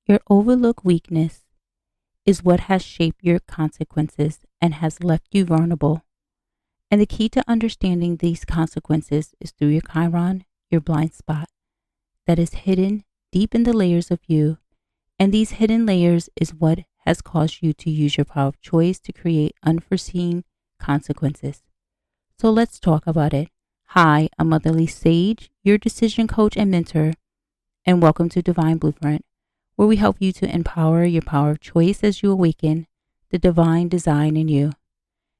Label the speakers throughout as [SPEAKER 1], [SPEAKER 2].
[SPEAKER 1] Your overlooked weakness is what has shaped your consequences and has left you vulnerable. And the key to understanding these consequences is through your Chiron, your blind spot, that is hidden deep in the layers of you. And these hidden layers is what has caused you to use your power of choice to create unforeseen consequences. So let's talk about it. Hi, I'm Motherly Sage, your decision coach and mentor, and welcome to Divine Blueprint, where we help you to empower your power of choice as you awaken the divine design in you.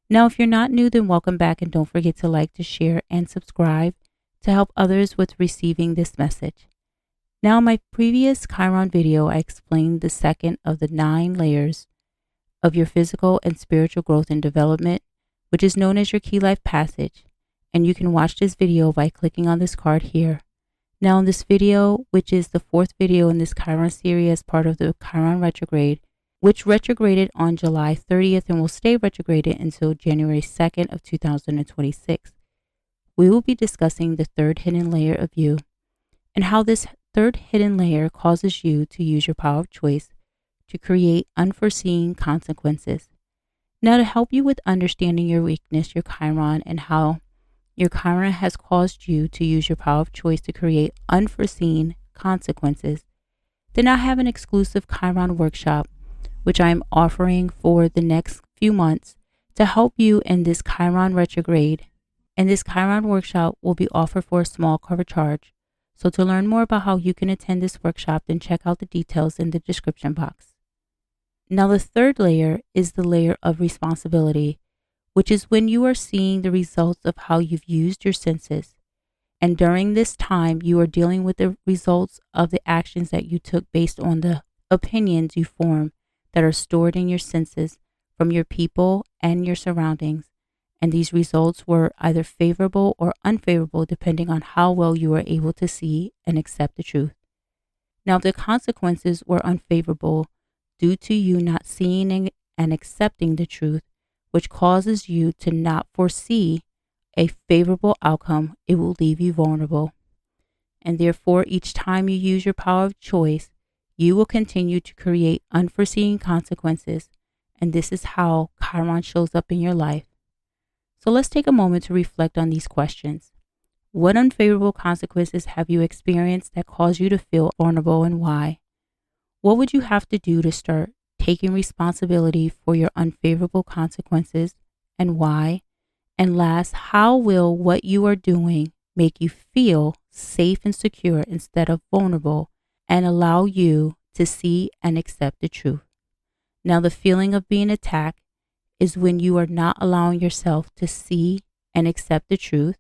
[SPEAKER 1] Now, if you're not new, then welcome back, and don't forget to like, to share, and subscribe to help others with receiving this message. Now, in my previous Chiron video, I explained the second of the 9 layers of your physical and spiritual growth and development, which is known as your key life passage. And you can watch this video by clicking on this card here. Now, in this video, which is the 4th video in this Chiron series as part of the Chiron retrograde, which retrograded on July 30th and will stay retrograded until January 2nd of 2026. We will be discussing the 3rd hidden layer of you and how this 3rd hidden layer causes you to use your power of choice to create unforeseen consequences. Now, to help you with understanding your weakness, your Chiron, and how your Chiron has caused you to use your power of choice to create unforeseen consequences, then I have an exclusive Chiron workshop which I am offering for the next few months to help you in this Chiron retrograde. And this Chiron workshop will be offered for a small cover charge. So to learn more about how you can attend this workshop, then check out the details in the description box. Now, the 3rd layer is the layer of responsibility, which is when you are seeing the results of how you've used your senses. And during this time, you are dealing with the results of the actions that you took based on the opinions you form that are stored in your senses from your people and your surroundings. And these results were either favorable or unfavorable depending on how well you were able to see and accept the truth. Now, if the consequences were unfavorable due to you not seeing and accepting the truth, which causes you to not foresee a favorable outcome, it will leave you vulnerable. And therefore, each time you use your power of choice, you will continue to create unforeseen consequences, and this is how Chiron shows up in your life. So let's take a moment to reflect on these questions. What unfavorable consequences have you experienced that caused you to feel vulnerable, and why? What would you have to do to start taking responsibility for your unfavorable consequences, and why? And last, how will what you are doing make you feel safe and secure instead of vulnerable, and allow you to see and accept the truth? Now, the feeling of being attacked is when you are not allowing yourself to see and accept the truth.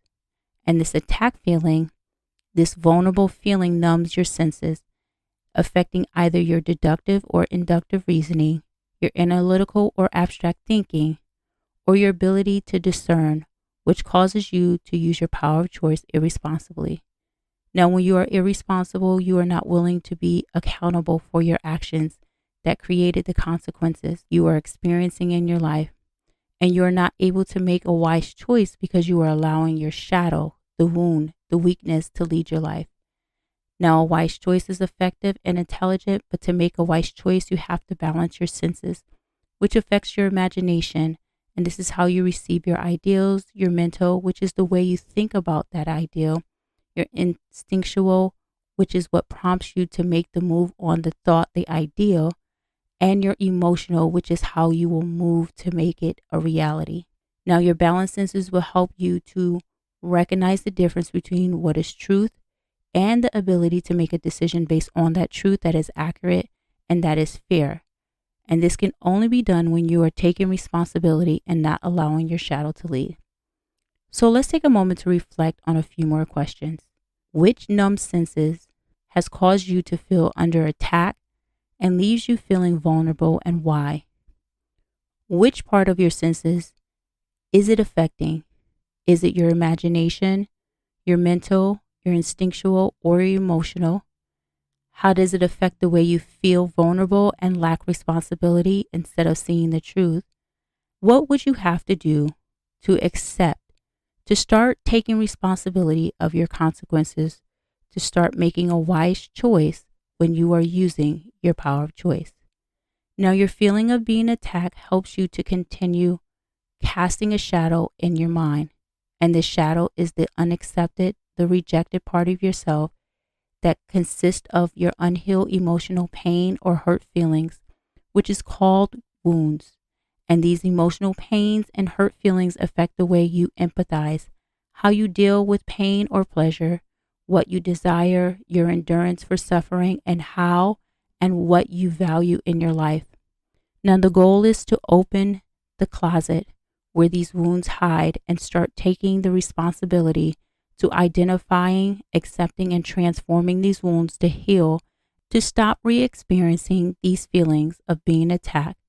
[SPEAKER 1] And this attack feeling, this vulnerable feeling, numbs your senses, affecting either your deductive or inductive reasoning, your analytical or abstract thinking, or your ability to discern, which causes you to use your power of choice irresponsibly. Now, when you are irresponsible, you are not willing to be accountable for your actions that created the consequences you are experiencing in your life. And you are not able to make a wise choice because you are allowing your shadow, the wound, the weakness to lead your life. Now, a wise choice is effective and intelligent, but to make a wise choice, you have to balance your senses, which affects your imagination. And this is how you receive your ideals, your mental, which is the way you think about that ideal, your instinctual, which is what prompts you to make the move on the thought, the ideal, and your emotional, which is how you will move to make it a reality. Now, your balanced senses will help you to recognize the difference between what is truth and the ability to make a decision based on that truth that is accurate and that is fair. And this can only be done when you are taking responsibility and not allowing your shadow to lead. So let's take a moment to reflect on a few more questions. Which numb senses has caused you to feel under attack and leaves you feeling vulnerable, and why? Which part of your senses is it affecting? Is it your imagination, your mental, your instinctual, or your emotional? How does it affect the way you feel vulnerable and lack responsibility instead of seeing the truth? What would you have to do to accept, to start taking responsibility of your consequences, to start making a wise choice when you are using your power of choice. Now, your feeling of being attacked helps you to continue casting a shadow in your mind. And this shadow is the unaccepted, the rejected part of yourself that consists of your unhealed emotional pain or hurt feelings, which is called wounds. And these emotional pains and hurt feelings affect the way you empathize, how you deal with pain or pleasure, what you desire, your endurance for suffering, and how and what you value in your life. Now, the goal is to open the closet where these wounds hide and start taking the responsibility to identifying, accepting, and transforming these wounds to heal, to stop re-experiencing these feelings of being attacked,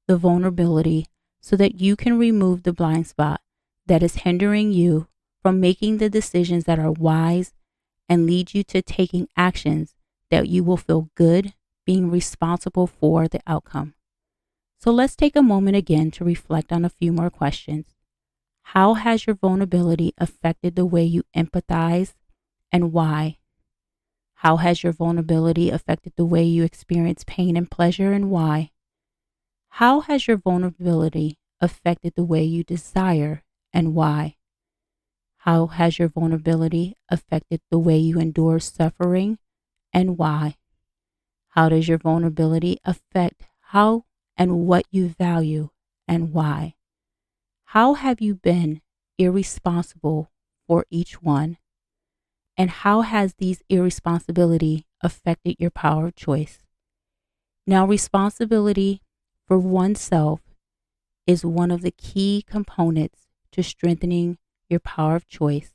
[SPEAKER 1] the vulnerability, so that you can remove the blind spot that is hindering you from making the decisions that are wise and lead you to taking actions that you will feel good being responsible for the outcome. So let's take a moment again to reflect on a few more questions. How has your vulnerability affected the way you empathize and why? How has your vulnerability affected the way you experience pain and pleasure and why? How has your vulnerability affected the way you desire and why? How has your vulnerability affected the way you endure suffering and why? How does your vulnerability affect how and what you value and why? How have you been irresponsible for each one? And how has these irresponsibility affected your power of choice? Now, responsibility for oneself is one of the key components to strengthening your power of choice.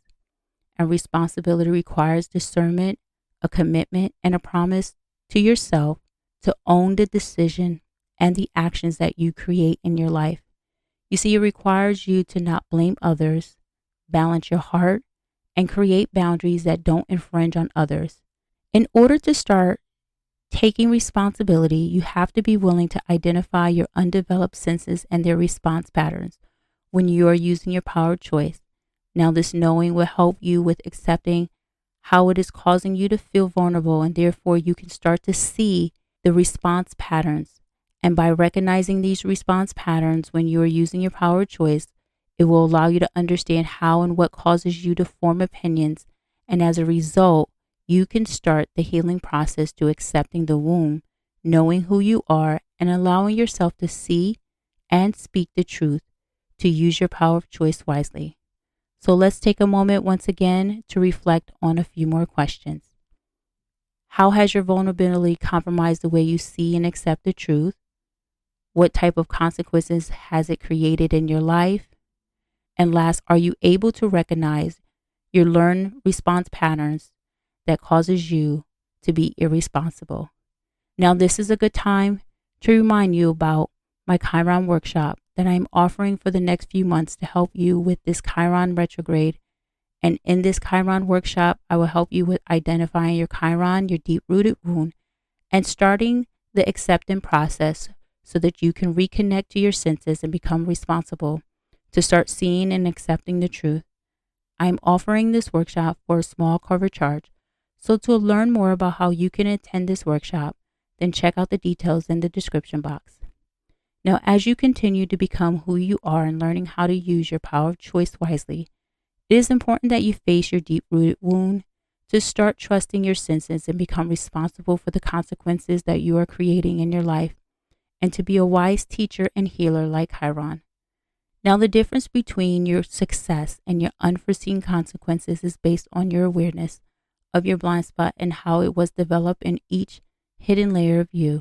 [SPEAKER 1] And responsibility requires discernment, a commitment, and a promise to yourself to own the decision and the actions that you create in your life. You see, it requires you to not blame others, balance your heart, and create boundaries that don't infringe on others. In order to start taking responsibility, you have to be willing to identify your undeveloped senses and their response patterns when you are using your power of choice. Now, this knowing will help you with accepting how it is causing you to feel vulnerable, and therefore you can start to see the response patterns. And by recognizing these response patterns when you are using your power of choice, it will allow you to understand how and what causes you to form opinions. And as a result, you can start the healing process to accepting the wound, knowing who you are, and allowing yourself to see and speak the truth to use your power of choice wisely. So let's take a moment once again to reflect on a few more questions. How has your vulnerability compromised the way you see and accept the truth? What type of consequences has it created in your life? And last, are you able to recognize your learned response patterns that causes you to be irresponsible? Now, this is a good time to remind you about my Chiron workshop that I'm offering for the next few months to help you with this Chiron retrograde. And in this Chiron workshop, I will help you with identifying your Chiron, your deep-rooted wound, and starting the acceptance process so that you can reconnect to your senses and become responsible to start seeing and accepting the truth. I'm offering this workshop for a small cover charge. So to learn more about how you can attend this workshop, then check out the details in the description box. Now, as you continue to become who you are and learning how to use your power of choice wisely, it is important that you face your deep-rooted wound to start trusting your senses and become responsible for the consequences that you are creating in your life, and to be a wise teacher and healer like Chiron. Now, the difference between your success and your unforeseen consequences is based on your awareness of your blind spot and how it was developed in each hidden layer of you.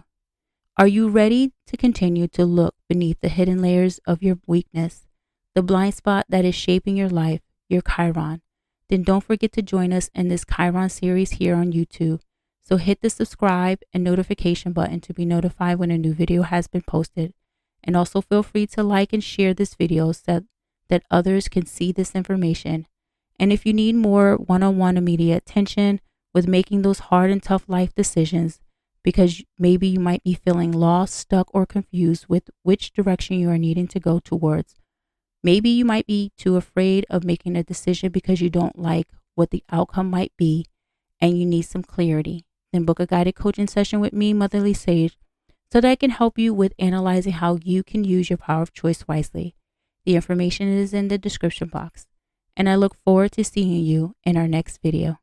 [SPEAKER 1] Are you ready to continue to look beneath the hidden layers of your weakness, the blind spot that is shaping your life, your Chiron? Then don't forget to join us in this Chiron series here on YouTube. So hit the subscribe and notification button to be notified when a new video has been posted. And also feel free to like and share this video so that others can see this information. And if you need more one-on-one immediate attention with making those hard and tough life decisions, because maybe you might be feeling lost, stuck, or confused with which direction you are needing to go towards. Maybe you might be too afraid of making a decision because you don't like what the outcome might be and you need some clarity. then book a guided coaching session with me, Motherly Sage, so that I can help you with analyzing how you can use your power of choice wisely. The information is in the description box, and I look forward to seeing you in our next video.